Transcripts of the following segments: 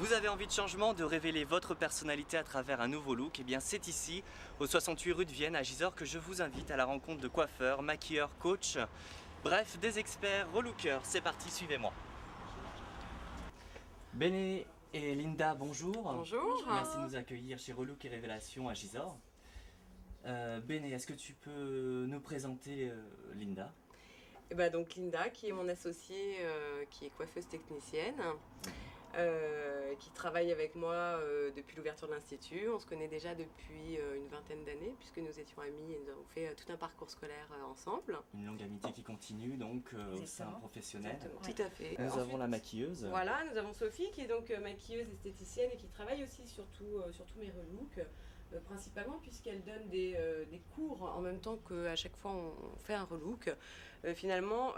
Vous avez envie de changement, de révéler votre personnalité à travers un nouveau look? Eh bien c'est ici, au 68 rue de Vienne à Gisors, que je vous invite à la rencontre de coiffeurs, maquilleurs, coachs, bref des experts relookers. C'est parti, suivez-moi. Béné et Linda, bonjour. Bonjour. Merci de nous accueillir chez Relook et Révélation à Gisors. Béné, est-ce que tu peux nous présenter Linda? Et bah donc Linda, qui est mon associée, qui est coiffeuse technicienne, qui travaille avec moi depuis l'ouverture de l'Institut. On se connaît déjà depuis une vingtaine d'années, puisque nous étions amis et nous avons fait tout un parcours scolaire ensemble. Une longue amitié qui continue donc au sein professionnel. Exactement. Tout à fait. Nous avons la maquilleuse. Voilà, nous avons Sophie qui est donc maquilleuse esthéticienne et qui travaille aussi sur tous mes relooks. Principalement puisqu'elle donne des cours en même temps qu'à chaque fois on fait un relook. Finalement,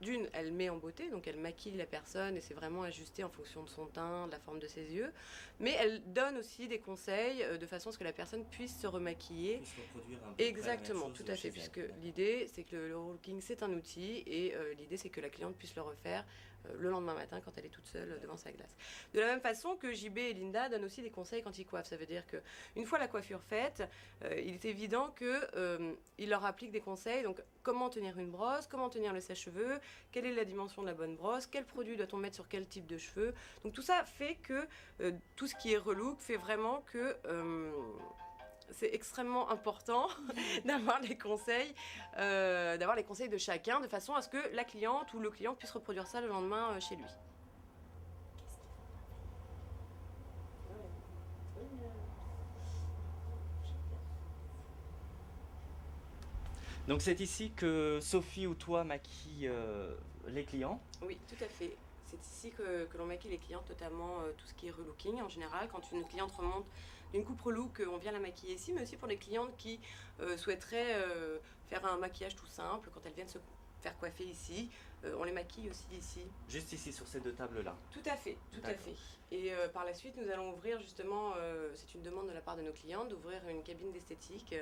d'une, elle met en beauté, donc elle maquille la personne et c'est vraiment ajusté en fonction de son teint, de la forme de ses yeux. Mais elle donne aussi des conseils de façon à ce que la personne puisse se remaquiller. Puisse reproduire un peu Exactement, la même chose tout à fait, chez elle. puisque l'idée c'est que le relooking c'est un outil et l'idée c'est que la cliente puisse le refaire le lendemain matin quand elle est toute seule devant sa glace. De la même façon que JB et Linda donnent aussi des conseils quand ils coiffent. Ça veut dire qu'une fois la coiffure faite, il est évident qu'ils leur appliquent des conseils. Donc comment tenir une brosse, comment tenir le sèche-cheveux, quelle est la dimension de la bonne brosse, quel produit doit-on mettre sur quel type de cheveux. Donc tout ça fait que tout ce qui est relook fait vraiment que c'est extrêmement important d'avoir les conseils de chacun, de façon à ce que la cliente ou le client puisse reproduire ça le lendemain chez lui. Donc c'est ici que Sophie ou toi maquille les clients. Oui, tout à fait. C'est ici que l'on maquille les clientes, notamment tout ce qui est relooking en général. Quand une cliente remonte d'une coupe relook, on vient la maquiller ici, mais aussi pour les clientes qui souhaiteraient faire un maquillage tout simple. Quand elles viennent se faire coiffer ici, on les maquille aussi ici. Juste ici sur ces deux tables-là. Tout à fait, tout à fait. Et par la suite, nous allons ouvrir justement, c'est une demande de la part de nos clientes, d'ouvrir une cabine d'esthétique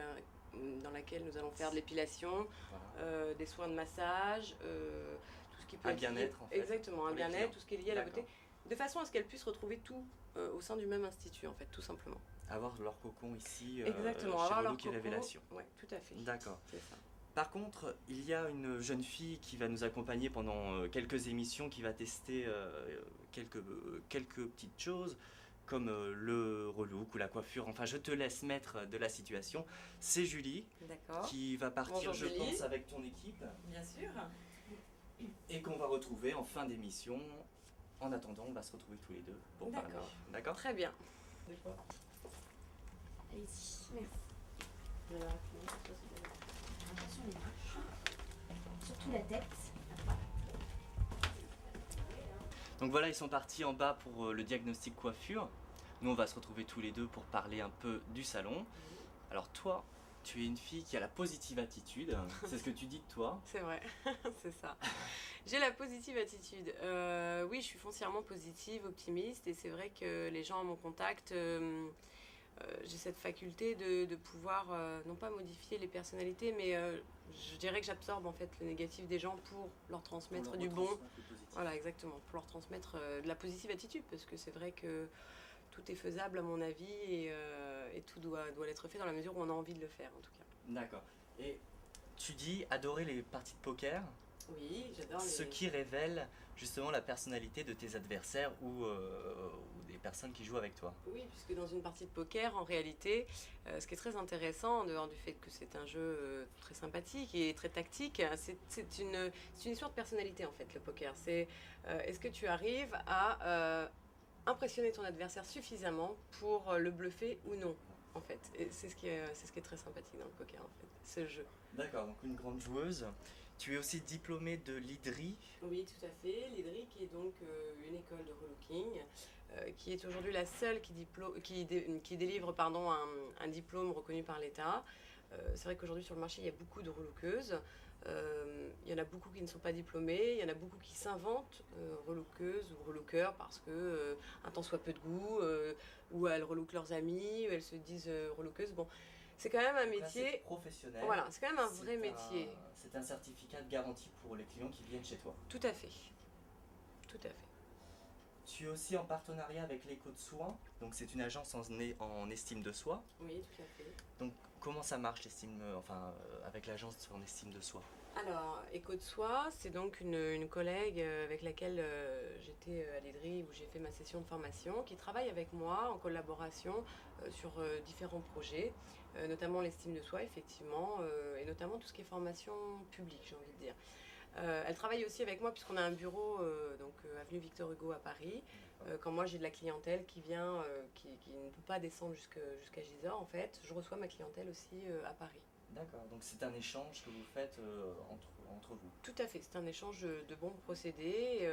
dans laquelle nous allons faire de l'épilation, voilà. Des soins de massage, tout ce qui peut un être bien-être en fait. Exactement, un bien-être, tout ce qui est lié à la beauté, de façon à ce qu'elles puissent retrouver tout au sein du même institut en fait, tout simplement. Avoir leur cocon ici, exactement, chez avoir leur Relook et cocon. Révélation. Oui, tout à fait. D'accord. C'est ça. Par contre, il y a une jeune fille qui va nous accompagner pendant quelques émissions, qui va tester quelques petites choses, comme le relook ou la coiffure. Enfin, je te laisse mettre de la situation. C'est Julie qui va partir, je pense, avec ton équipe. Bien sûr. Et qu'on va retrouver en fin d'émission. En attendant, on va se retrouver tous les deux pour parler. D'accord. Très bien. Allez-y. Merci. Attention les manches, surtout la tête. Donc voilà, ils sont partis en bas pour le diagnostic coiffure. Nous, on va se retrouver tous les deux pour parler un peu du salon. Alors toi, tu es une fille qui a la positive attitude, c'est ce que tu dis de toi. C'est vrai, c'est ça. J'ai la positive attitude. Oui, je suis foncièrement positive, optimiste, et c'est vrai que les gens à mon contact... j'ai cette faculté de pouvoir, non pas modifier les personnalités, mais je dirais que j'absorbe en fait le négatif des gens pour leur transmettre du bon. Voilà, exactement, pour leur transmettre de la positive attitude, parce que c'est vrai que tout est faisable à mon avis et tout doit être fait dans la mesure où on a envie de le faire en tout cas. D'accord. Et tu dis adorer les parties de poker? Oui, j'adore ce qui révèle justement la personnalité de tes adversaires ou des personnes qui jouent avec toi. Oui, puisque dans une partie de poker, en réalité, ce qui est très intéressant, en dehors du fait que c'est un jeu très sympathique et très tactique, c'est une histoire de personnalité en fait, le poker. C'est est-ce que tu arrives à impressionner ton adversaire suffisamment pour le bluffer ou non en fait. Et c'est ce qui est très sympathique dans le poker en fait, ce jeu. D'accord, donc une grande joueuse. Tu es aussi diplômée de l'IDRI. Oui, tout à fait. L'IDRI qui est donc une école de relooking, qui est aujourd'hui la seule qui délivre un diplôme reconnu par l'État. C'est vrai qu'aujourd'hui sur le marché il y a beaucoup de relookeuses. Il y en a beaucoup qui ne sont pas diplômées, il y en a beaucoup qui s'inventent relookeuses ou relookers parce que un temps soit peu de goût, ou elles relookent leurs amis, ou elles se disent relookeuses. Bon, c'est quand même un métier. C'est professionnel. Voilà, c'est quand même un vrai métier. C'est un certificat de garantie pour les clients qui viennent chez toi. Tout à fait. Tout à fait. Tu es aussi en partenariat avec l'Écho de Soi, donc c'est une agence en estime de soi. Oui, tout à fait. Donc comment ça marche avec l'agence en estime de soi? Alors, Écho de Soi, c'est donc une collègue avec laquelle j'étais à l'IDRI où j'ai fait ma session de formation, qui travaille avec moi en collaboration sur différents projets, notamment l'estime de soi, effectivement, et notamment tout ce qui est formation publique, j'ai envie de dire. Elle travaille aussi avec moi puisqu'on a un bureau avenue Victor Hugo à Paris. Quand moi j'ai de la clientèle qui vient, qui ne peut pas descendre jusqu'à Gisors, en fait, je reçois ma clientèle aussi à Paris. D'accord, donc c'est un échange que vous faites entre vous. Tout à fait, c'est un échange de bons procédés.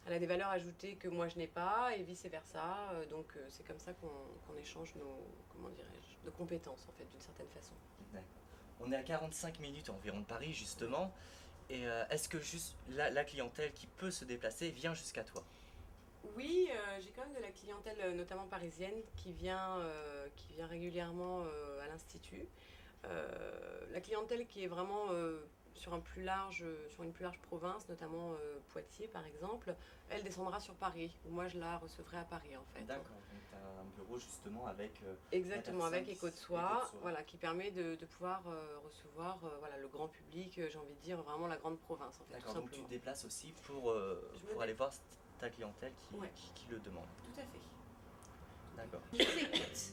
Elle a des valeurs ajoutées que moi je n'ai pas et vice versa. C'est comme ça qu'on échange nos compétences en fait, d'une certaine façon. D'accord. On est à 45 minutes environ de Paris justement. Et est-ce que juste la clientèle qui peut se déplacer vient jusqu'à toi? Oui, j'ai quand même de la clientèle, notamment parisienne, qui vient régulièrement à l'Institut. La clientèle qui est vraiment sur une plus large province, notamment Poitiers par exemple, elle descendra sur Paris, où moi je la recevrai à Paris en fait. D'accord, donc tu as un bureau justement avec... Exactement, avec Écho de Soi, Écho de Soi. voilà, qui permet de pouvoir recevoir le grand public, j'ai envie de dire vraiment la grande province en fait. D'accord, tout donc tu simplement. te déplaces aussi pour aller voir ta clientèle Ouais. qui le demande. Tout à fait. D'accord. Je vous écoute.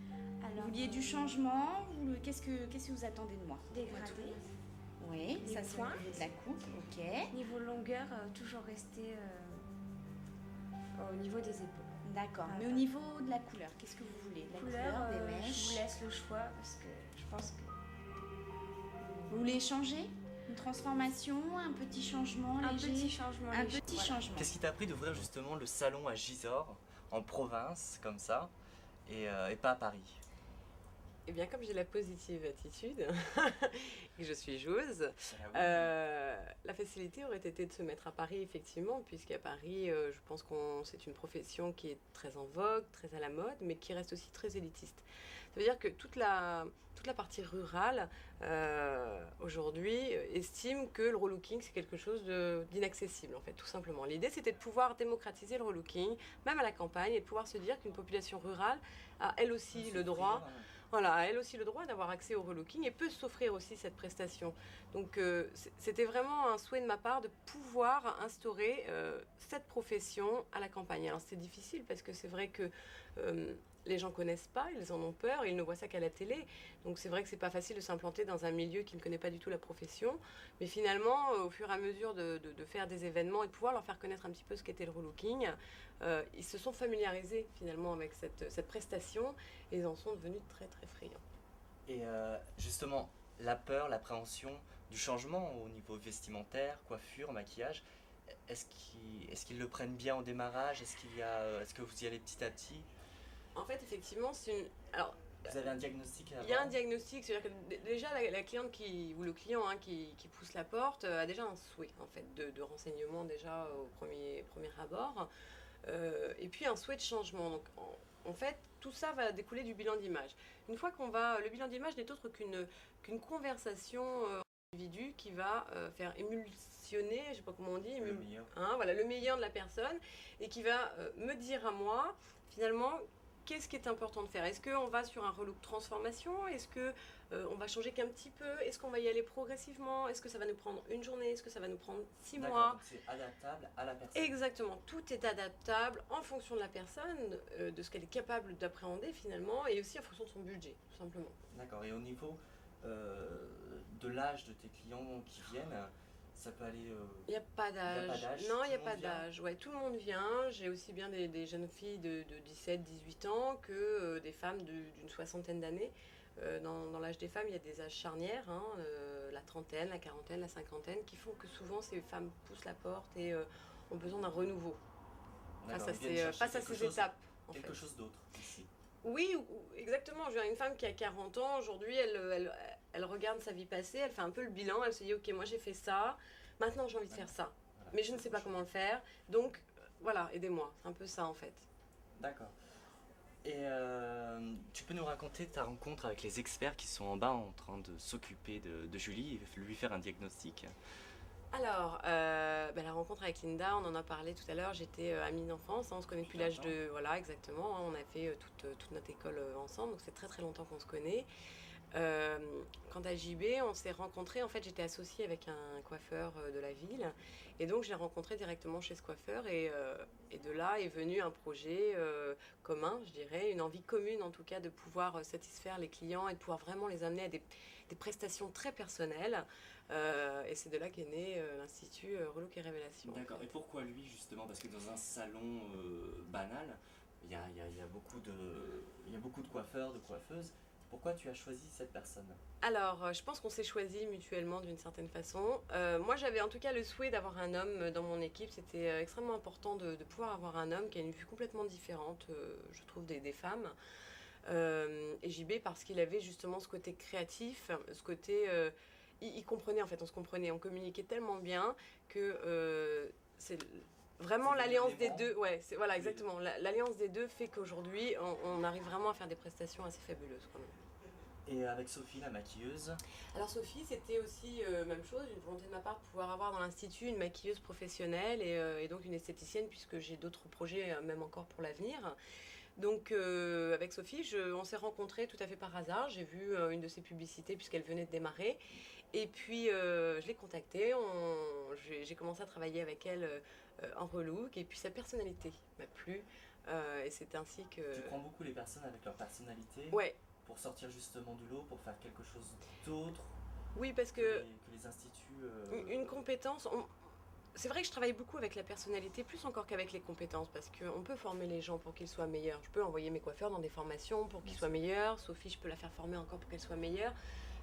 Vous Alors, vouliez du changement, qu'est-ce que vous attendez de moi? dégradé. Oui, Les ça c'est points. de la coupe, ok. Niveau longueur, toujours rester au niveau des épaules. D'accord, Ah, mais au bah. niveau de la couleur, qu'est-ce que vous voulez? De la couleur, des Je mèches? vous laisse le choix parce que je pense que Vous voulez changer? Une transformation, un petit changement un léger? petit changement. Un léger. petit Voilà. changement. Qu'est-ce qui t'a pris d'ouvrir justement le salon à Gisors, en province, comme ça, et pas à Paris? Eh bien, comme j'ai la positive attitude et que je suis joueuse, Ah oui. la facilité aurait été de se mettre à Paris, effectivement, puisqu'à Paris, je pense que c'est une profession qui est très en vogue, très à la mode, mais qui reste aussi très élitiste. Ça veut dire que toute la partie rurale, aujourd'hui, estime que le relooking, c'est quelque chose d'inaccessible, en fait, tout simplement. L'idée, c'était de pouvoir démocratiser le relooking, même à la campagne, et de pouvoir se dire qu'une population rurale a elle aussi le droit... Voilà, a elle aussi le droit d'avoir accès au relooking et peut s'offrir aussi cette prestation. Donc c'était vraiment un souhait de ma part de pouvoir instaurer cette profession à la campagne. Alors c'est difficile parce que c'est vrai que les gens connaissent pas, ils en ont peur, ils ne voient ça qu'à la télé. Donc c'est vrai que c'est pas facile de s'implanter dans un milieu qui ne connaît pas du tout la profession. Mais finalement, au fur et à mesure de faire des événements et de pouvoir leur faire connaître un petit peu ce qu'était le relooking, ils se sont familiarisés finalement avec cette prestation et ils en sont devenus très très friands. Et justement, la peur, l'appréhension du changement au niveau vestimentaire, coiffure, maquillage, est-ce qu'ils le prennent bien au démarrage? Est-ce que vous y allez petit à petit? En fait, effectivement, alors, Vous avez un diagnostic avant? il y a un diagnostic, c'est-à-dire que déjà la cliente ou le client qui pousse la porte a déjà un souhait en fait de renseignement déjà au premier abord, et puis un souhait de changement. Donc en fait, tout ça va découler du bilan d'image. Une fois le bilan d'image n'est autre qu'une conversation individu qui va faire émulsionner, je sais pas comment on dit, Le meilleur. Voilà, le meilleur de la personne et qui va me dire à moi finalement qu'est-ce qui est important de faire. Est-ce qu'on va sur un relook transformation? Est-ce que on va changer qu'un petit peu? Est-ce qu'on va y aller progressivement? Est-ce que ça va nous prendre une journée? Est-ce que ça va nous prendre 6 D'accord, mois? donc c'est adaptable à la personne. Exactement, tout est adaptable en fonction de la personne, de ce qu'elle est capable d'appréhender finalement, et aussi en fonction de son budget, tout simplement. D'accord, et au niveau de l'âge de tes clients qui viennent, ça peut aller... Il n'y a pas d'âge. Non, il n'y a pas vient. d'âge. Ouais, tout le monde vient. J'ai aussi bien des jeunes filles de 17, 18 ans que des femmes d'une soixantaine d'années. Dans l'âge des femmes, il y a des âges charnières, la trentaine, la quarantaine, la cinquantaine, qui font que souvent ces femmes poussent la porte et ont besoin d'un renouveau D'accord, face ils viennent chercher à quelque ces chose- étapes. Quelque chose d'autre ici. Oui, exactement. Je veux dire, une femme qui a 40 ans, aujourd'hui, elle regarde sa vie passée, elle fait un peu le bilan, elle se dit, ok, moi j'ai fait ça, maintenant j'ai envie de faire ça. Voilà, Mais je ne sais pas comment le faire, donc voilà, aidez-moi. C'est un peu ça en fait. D'accord. Et tu peux nous raconter ta rencontre avec les experts qui sont en bas en train de s'occuper de Julie et lui faire un diagnostic? Alors, la rencontre avec Linda, on en a parlé tout à l'heure, j'étais amie d'enfance, hein, on se connaît depuis l'âge de... Voilà, exactement, hein, on a fait toute notre école ensemble, donc c'est très très longtemps qu'on se connaît. Euh, Quant à JB, on s'est rencontrés, en fait j'étais associée avec un coiffeur de la ville, et donc je l'ai rencontré directement chez ce coiffeur, et de là est venu un projet commun, je dirais, une envie commune en tout cas de pouvoir satisfaire les clients et de pouvoir vraiment les amener à des prestations très personnelles. Et c'est de là qu'est né l'Institut Relook et Révélation. D'accord. Et pourquoi lui justement? Parce que dans un salon banal, il y a beaucoup de coiffeurs, de coiffeuses. Pourquoi tu as choisi cette personne? Alors, je pense qu'on s'est choisis mutuellement d'une certaine façon. Moi, j'avais en tout cas le souhait d'avoir un homme dans mon équipe. C'était extrêmement important de pouvoir avoir un homme qui a une vue complètement différente, je trouve, des femmes. Et JB parce qu'il avait justement ce côté créatif, ce côté... il comprenait, en fait, on se comprenait, on communiquait tellement bien que c'est vraiment C'est l'alliance des des éléments. deux. Ouais, voilà, exactement. L'alliance des deux fait qu'aujourd'hui, on arrive vraiment à faire des prestations assez fabuleuses quand même. Et avec Sophie, la maquilleuse? Alors Sophie, c'était aussi même chose, une volonté de ma part de pouvoir avoir dans l'institut une maquilleuse professionnelle et donc une esthéticienne puisque j'ai d'autres projets même encore pour l'avenir. Donc avec Sophie, on s'est rencontrés tout à fait par hasard. J'ai vu une de ses publicités puisqu'elle venait de démarrer. Et puis je l'ai contactée, j'ai commencé à travailler avec elle en relook et puis sa personnalité m'a plu. Et c'est ainsi que... Tu prends beaucoup les personnes avec leur personnalité Ouais, pour sortir justement du lot, pour faire quelque chose d'autre oui parce que que les instituts. une compétence... C'est vrai que je travaille beaucoup avec la personnalité, plus encore qu'avec les compétences, parce qu'on peut former les gens pour qu'ils soient meilleurs. Je peux envoyer mes coiffeurs dans des formations pour qu'ils soient meilleurs. Sophie, je peux la faire former encore pour qu'elle soit meilleure.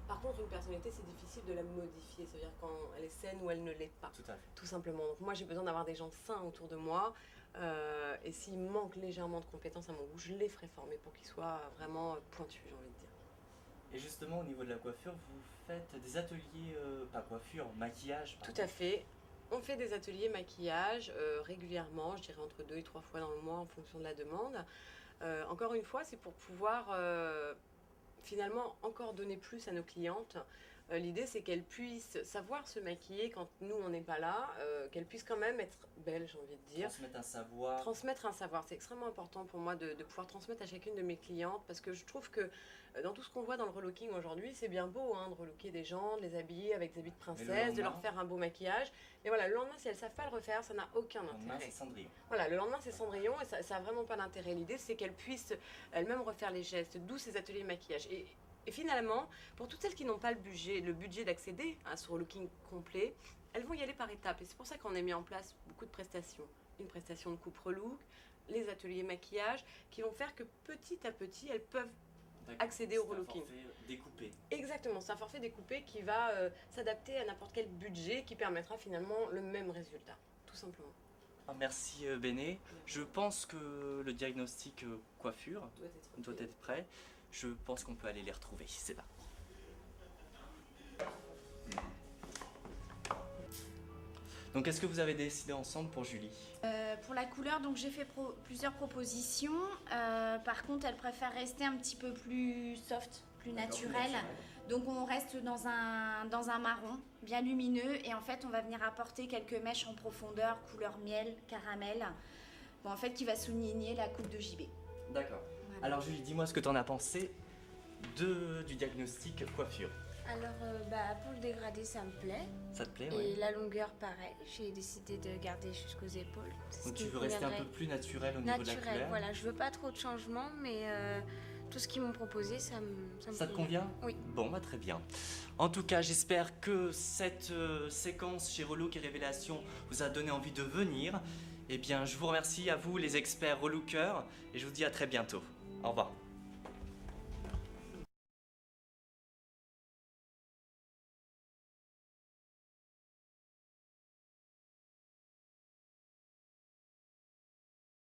Par contre, une personnalité, c'est difficile de la modifier. C'est-à-dire quand elle est saine ou elle ne l'est pas, Tout à fait. tout simplement. Donc moi, j'ai besoin d'avoir des gens sains autour de moi. Et s'il manque légèrement de compétences à mon goût, je les ferai former pour qu'ils soient vraiment pointus, j'ai envie de dire. Et justement, au niveau de la coiffure, vous faites des ateliers, pas coiffure, maquillage. Tout à fait. On fait des ateliers maquillage régulièrement, je dirais entre 2 et 3 fois dans le mois en fonction de la demande. Encore une fois, c'est pour pouvoir finalement encore donner plus à nos clientes. L'idée, c'est qu'elles puissent savoir se maquiller quand nous, on n'est pas là, qu'elles puissent quand même être belles, j'ai envie de dire. Transmettre un savoir. Transmettre un savoir, c'est extrêmement important pour moi de pouvoir transmettre à chacune de mes clientes parce que je trouve que dans tout ce qu'on voit dans le relooking aujourd'hui, c'est bien beau hein, de relooker des gens, de les habiller avec des habits de princesse, de leur faire un beau maquillage. Mais voilà, le lendemain, si elles ne savent pas le refaire, ça n'a aucun Le lendemain, intérêt. c'est Cendrillon. Voilà, le lendemain, c'est Cendrillon et ça n'a vraiment pas d'intérêt. L'idée, c'est qu'elles puissent elles-mêmes refaire les gestes, d'où ces ateliers maquillage. Et finalement, pour toutes celles qui n'ont pas le budget d'accéder à ce relooking complet, elles vont y aller par étapes. Et c'est pour ça qu'on a mis en place beaucoup de prestations. Une prestation de coupe relook, les ateliers maquillage, qui vont faire que petit à petit, elles peuvent accéder au relooking. C'est un forfait découpé. Exactement, c'est un forfait découpé qui va s'adapter à n'importe quel budget qui permettra finalement le même résultat, tout simplement. Ah, merci Béné. Je pense que le diagnostic coiffure doit être prêt. Je pense qu'on peut aller les retrouver. C'est parti. Donc, est-ce que vous avez décidé ensemble pour Julie? Pour la couleur, donc j'ai fait plusieurs propositions. Par contre, elle préfère rester un petit peu plus soft, plus naturelle. Donc on reste dans un marron bien lumineux et en fait on va venir apporter quelques mèches en profondeur, couleur miel, caramel, bon, en fait qui va souligner la coupe de JB. D'accord. Voilà. Alors Julie, dis-moi ce que tu en as pensé du diagnostic coiffure. Alors, pour le dégradé, ça me plaît. Ça te plaît, Et ouais? la longueur, pareil. J'ai décidé de garder jusqu'aux épaules. C'est Donc ce tu qui veux me rester un conviendrait. peu plus naturel au niveau de la Naturel, couleur? voilà. Je veux pas trop de changements, mais tout ce qu'ils m'ont proposé, ça me Ça te convient? Oui. Bon, bah très bien. En tout cas, j'espère que cette séquence chez Relook et Révélation vous a donné envie de venir. Eh bien, je vous remercie à vous, les experts relookers, et je vous dis à très bientôt. Au revoir.